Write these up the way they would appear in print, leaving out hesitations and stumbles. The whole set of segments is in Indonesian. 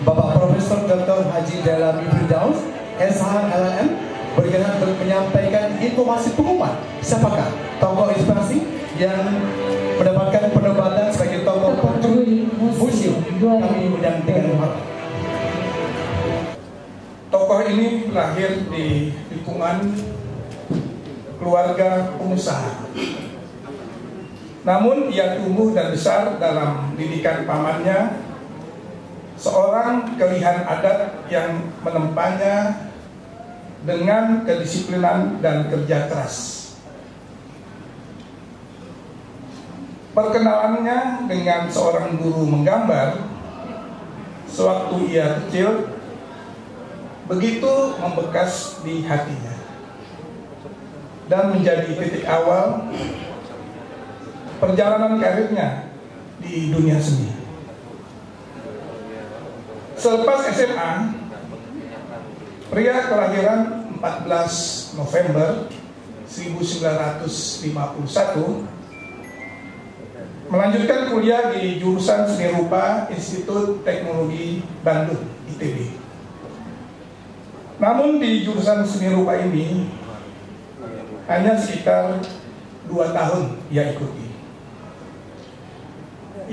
Bapak Profesor Dr. Haji Dalami Firdaus, SH LLM, berkenan untuk menyampaikan informasi pengumuman siapakah tokoh inspirasi yang mendapatkan penobatan sebagai tokoh museum. Kami undang dengan hormat. Tokoh ini lahir di lingkungan keluarga pengusaha. Namun ia tumbuh dan besar dalam didikan pamannya, seorang kelihan adat yang menempanya dengan kedisiplinan dan kerja keras. Perkenalannya dengan seorang guru menggambar sewaktu ia kecil begitu membekas di hatinya dan menjadi titik awal perjalanan karirnya di dunia seni. Selepas SMA, pria kelahiran 14 November 1951 melanjutkan kuliah di jurusan Seni Rupa Institut Teknologi Bandung (ITB). Namun di jurusan Seni Rupa ini hanya sekitar 2 tahun ia ikuti.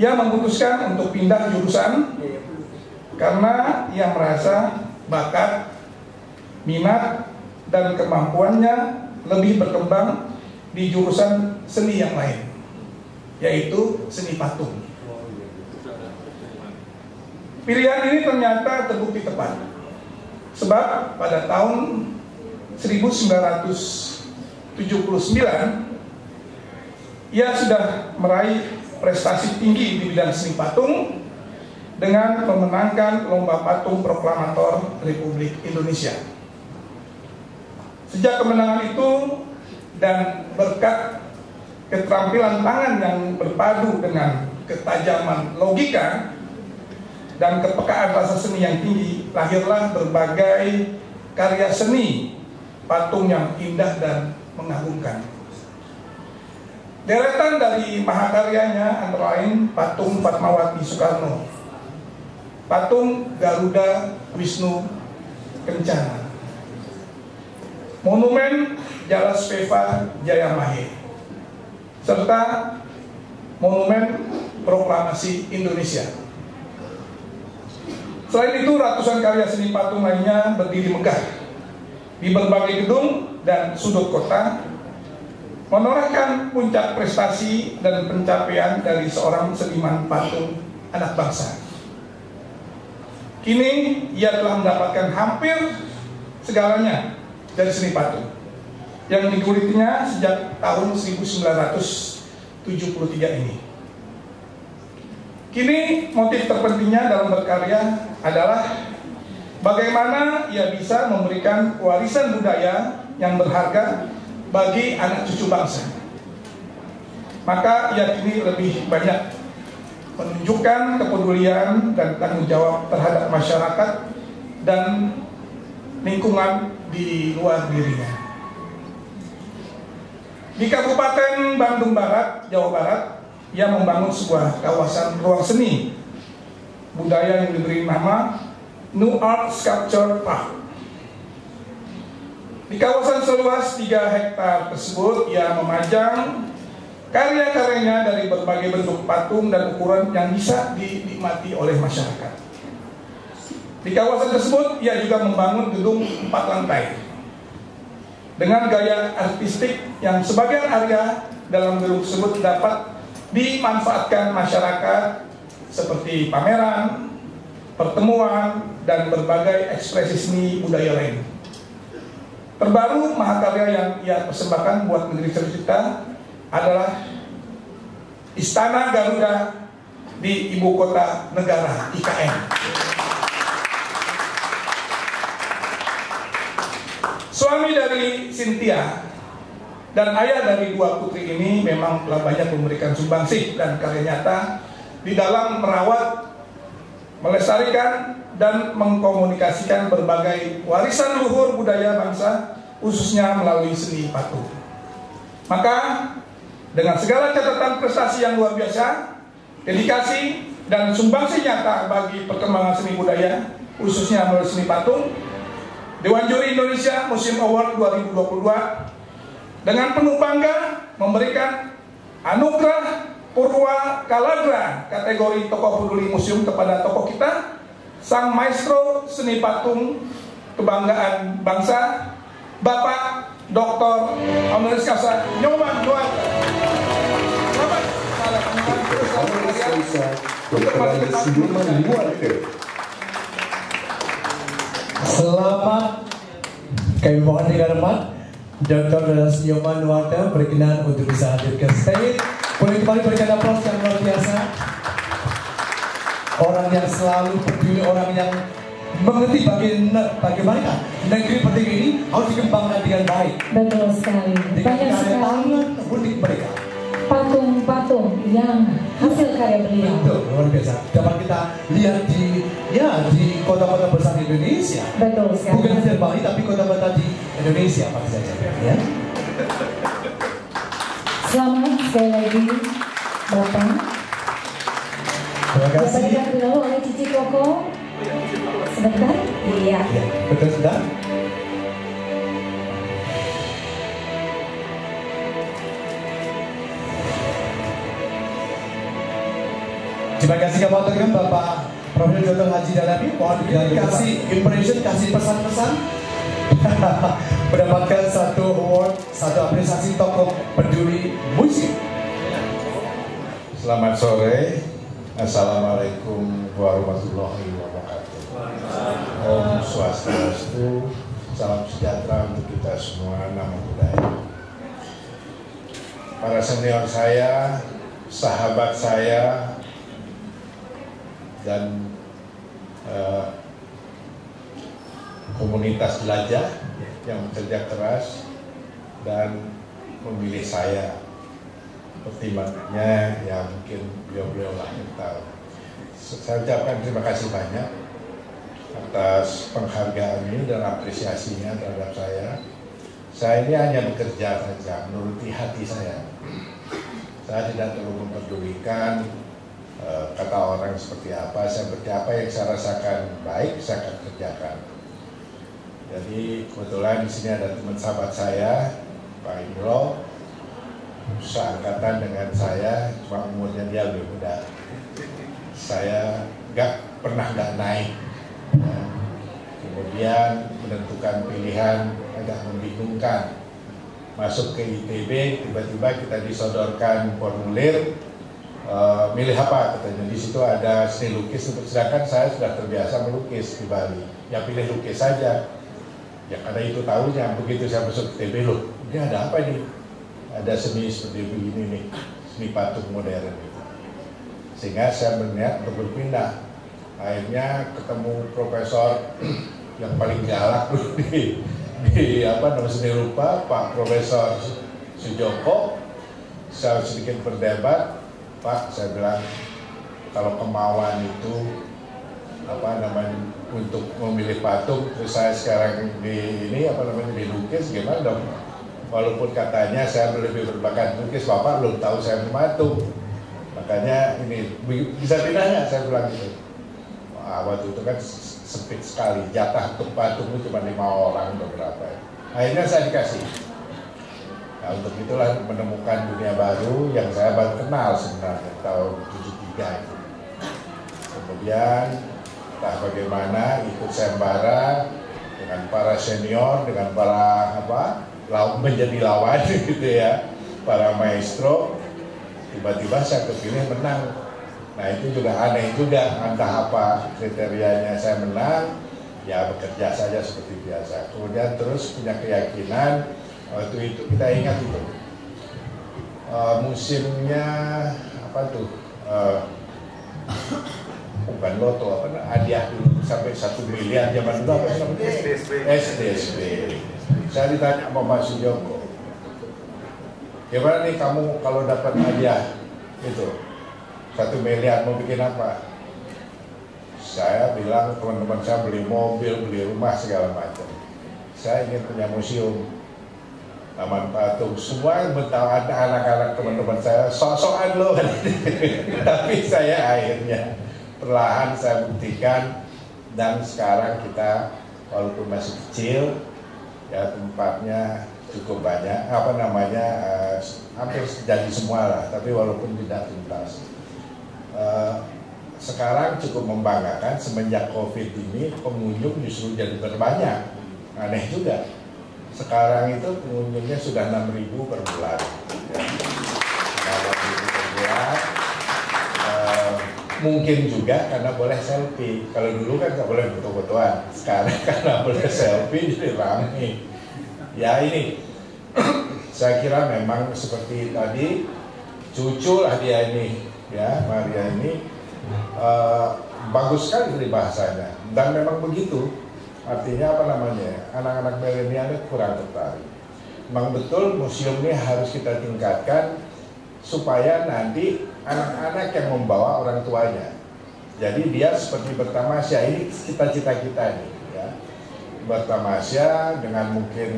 Ia memutuskan untuk pindah jurusan karena ia merasa bakat, minat, dan kemampuannya lebih berkembang di jurusan seni yang lain, yaitu seni patung. Pilihan ini ternyata terbukti tepat, sebab pada tahun 1979 ia sudah meraih prestasi tinggi di bidang seni patung dengan memenangkan Lomba Patung Proklamator Republik Indonesia. Sejak kemenangan itu dan berkat keterampilan tangan yang berpadu dengan ketajaman logika dan kepekaan rasa seni yang tinggi, lahirlah berbagai karya seni patung yang indah dan mengagumkan. Deretan dari mahakaryanya antara lain patung Fatmawati Soekarno, patung Garuda Wisnu Kencana, monumen Jalaspeva Jayamahe, serta monumen Proklamasi Indonesia. Selain itu, ratusan karya seni patung lainnya berdiri megah di berbagai gedung dan sudut kota, menorehkan puncak prestasi dan pencapaian dari seorang seniman patung anak bangsa. Kini ia telah mendapatkan hampir segalanya dari seni patung yang digulitinya sejak tahun 1973 ini. Kini motif terpentingnya dalam berkarya adalah bagaimana ia bisa memberikan warisan budaya yang berharga bagi anak cucu bangsa. Maka ia kini lebih banyak menunjukkan kepedulian dan tanggung jawab terhadap masyarakat dan lingkungan di luar dirinya. Di Kabupaten Bandung Barat, Jawa Barat, ia membangun sebuah kawasan ruang seni budaya yang diberi nama New Art Sculpture Park. Di kawasan seluas 3 hektar tersebut, ia memajang karya-karyanya dari berbagai bentuk patung dan ukuran yang bisa dinikmati oleh masyarakat. Di kawasan tersebut, ia juga membangun gedung 4 lantai dengan gaya artistik yang sebagian area dalam gedung tersebut dapat dimanfaatkan masyarakat seperti pameran, pertemuan, dan berbagai ekspresi seni budaya lain. Terbaru mahakarya yang ia persembahkan buat negeri tercinta adalah Istana Garuda di ibu kota negara IKN. Suami dari Cynthia dan ayah dari 2 putri ini memang telah banyak memberikan sumbangsih dan karya nyata di dalam merawat, melestarikan, dan mengkomunikasikan berbagai warisan luhur budaya bangsa, khususnya melalui seni patung. Maka dengan segala catatan prestasi yang luar biasa, dedikasi, dan sumbangsi nyata bagi perkembangan seni budaya, khususnya melalui seni patung, Dewan Juri Indonesia Museum Award 2022 dengan penuh bangga memberikan anugerah Purwa Kalagra kategori tokoh peduli museum kepada tokoh kita, sang maestro seni patung kebanggaan bangsa, Bapak Dr. Honoris Causa Nyoman Nuarta. Selamat, kami mohon dengan hormat Dr. Nyoman Nuarta berkenan untuk bisa hadir ke stage. Boleh kembali berikan aplaus yang luar biasa. Orang yang selalu peduli, orang yang mengerti bagaimana negeri penting ini harus dikembangkan dengan baik. Betul sekali. Banyak sekali unik mereka. Patung-patung yang hasil karya beliau. Betul, luar biasa. Dapat kita lihat di kota-kota besar di Indonesia. Betul sekali. Bukan hanya Bali, tapi kota-kota di Indonesia pasti saja. Ya. Selamat sekali lagi, Bapak. Terima kasih. Dapat dulu oleh Cici Koko. Sebentar. Iya. Ya, betul sudah. Terima kasih kami aturkan Bapak Profesor Dr. Haji Dalami. Mohon dikasih impression, kasih pesan-pesan. Mendapatkan satu award, satu apresiasi tokoh peduli museum. Selamat sore. Assalamualaikum warahmatullahi wabarakatuh. Om Swastiastu, salam sejahtera untuk kita semua, namo buddhaya. Para senior saya, sahabat saya, dan komunitas belajar yang bekerja keras dan memilih saya. Pertimbangannya ya mungkin beliau-beliau lah yang tahu. Saya ucapkan terima kasih banyak atas penghargaan ini dan apresiasinya terhadap saya. Saya ini hanya bekerja saja, menuruti hati saya. Saya tidak terlalu mempedulikan kata orang seperti apa. Saya berkata apa yang saya rasakan baik, saya akan kerjakan. Jadi kebetulan di sini ada teman sahabat saya, Pak Indro, seangkatan dengan saya, cuma umurnya dia lebih muda. Saya pernah nggak naik. Ya. Kemudian menentukan pilihan agak membingungkan. Masuk ke ITB, tiba-tiba kita disodorkan formulir milih apa katanya. Di situ ada seni lukis, sedangkan saya sudah terbiasa melukis di Bali. Ya pilih lukis saja. Ya karena itu tahunya, begitu saya masuk ke ITB, loh, ini ada apa nih? Ada seni seperti begini nih, seni patung modern gitu. Sehingga saya berniat untuk berpindah. Akhirnya ketemu profesor yang paling galak di seni rupa, Pak Profesor Sujoko. Saya sedikit berdebat, Pak, saya bilang kalau kemauan itu untuk memilih patung, terus saya sekarang dilukis, gimana dong? Walaupun katanya saya lebih berbakat lukis, Bapak belum tahu saya patung. Makanya ini bisa pindah nggak? Saya bilang gitu. Waktu itu kan sempit sekali, jatah untuk patung itu cuma 5 orang beberapa. Akhirnya saya dikasih. Nah, untuk itulah menemukan dunia baru yang saya baru kenal sebenarnya tahun 73 itu. Kemudian entah bagaimana ikut sayembara dengan para senior, dengan para menjadi lawan gitu ya, para maestro. Tiba-tiba saya kepilih menang. Nah itu juga aneh juga, entah apa kriterianya saya menang, ya bekerja saja seperti biasa. Kemudian terus punya keyakinan, waktu itu kita ingat itu musimnya bukan loto, hadiah dulu sampai 1 miliar zaman dulu SDSB. Saya ditanya sama Pak Sujoko, gimana nih kamu kalau dapat hadiah itu 1 miliar mau bikin apa? Saya bilang teman-teman saya beli mobil, beli rumah segala macam. Saya ingin punya museum. Taman Patung, semua ada anak-anak teman-teman saya sok-sokan loh. Tapi saya akhirnya perlahan saya buktikan, dan sekarang kita walaupun masih kecil ya tempatnya cukup banyak, hampir jadi semua lah, tapi walaupun tidak tuntas. Sekarang cukup membanggakan, semenjak COVID ini pengunjung justru jadi berbanyak. Aneh juga, sekarang itu pengunjungnya sudah 6.000 per bulan ya. 6.000 per bulan. Mungkin juga karena boleh selfie. Kalau dulu kan nggak boleh foto-fotoan, sekarang karena boleh selfie jadi ramai. Ya ini saya kira memang seperti tadi, cucu lah dia ini ya, Maria ini bagus sekali dari bahasanya, dan memang begitu. Artinya anak-anak milenial kurang tertarik. Memang betul museum ini harus kita tingkatkan supaya nanti anak-anak yang membawa orang tuanya. Jadi dia seperti bertamasya, ini cita-cita kita nih ya. Bertamasya dengan mungkin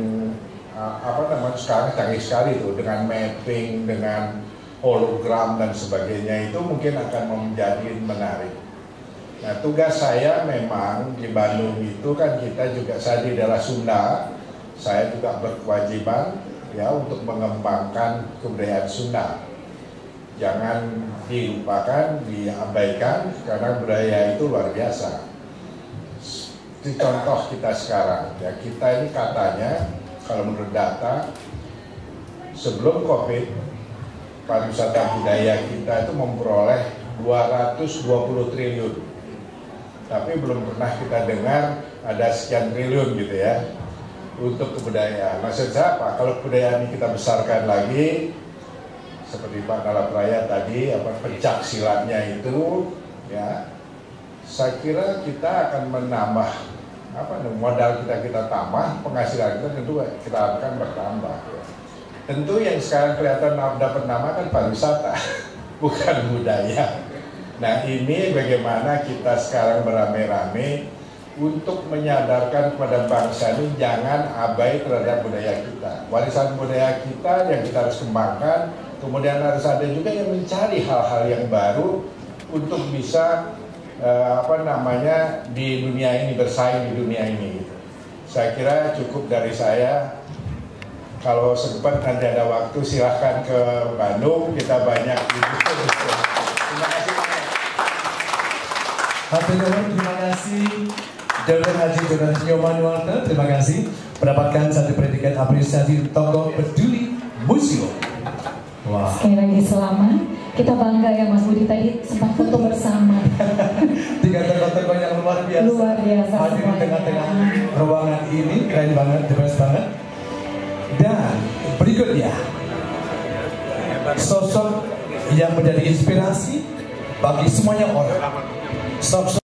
sekarang canggih sekali tuh, dengan mapping, dengan hologram dan sebagainya, itu mungkin akan menjadi menarik. Nah, tugas saya memang di Bandung itu kan saya di daerah Sunda, saya juga berkewajiban ya untuk mengembangkan kebudayaan Sunda. Jangan dilupakan, diabaikan, karena budaya itu luar biasa. Itu contoh kita sekarang ya, kita ini katanya kalau menurut data sebelum COVID, pariwisata budaya kita itu memperoleh 220 triliun. Tapi belum pernah kita dengar ada sekian triliun gitu ya untuk kebudayaan. Maksud saya apa? Kalau kebudayaan ini kita besarkan lagi, seperti Pak Nalapraya tadi, pencak silatnya itu ya, saya kira kita akan menambah modal kita tambah, penghasilan kita tentu kita akan bertambah ya. Tentu yang sekarang kelihatan dapat nama kan pariwisata, bukan budaya. Nah, ini bagaimana kita sekarang beramai-ramai untuk menyadarkan kepada bangsa ini jangan abai terhadap budaya kita. Warisan budaya kita yang kita harus kembangkan, kemudian harus ada juga yang mencari hal-hal yang baru untuk bisa di dunia ini, bersaing di dunia ini. Saya kira cukup dari saya. Kalau sempat nanti ada waktu silahkan ke Bandung, kita banyak diskusi. Terima kasih banyak. Terima kasih Dr. Haji Jonan Nyoman Walter, terima kasih mendapatkan satu predikat apresiasi tokoh peduli museum. Wow. Sekali lagi selamat. Kita bangga ya Mas Budi, tadi sempat foto bersama. 3 tokoh-tokoh yang luar biasa. Luar biasa. Hadir di tengah-tengah ruangan ini, keren banget, the best banget. Dan berikutnya sosok yang menjadi inspirasi bagi semuanya orang. Sosok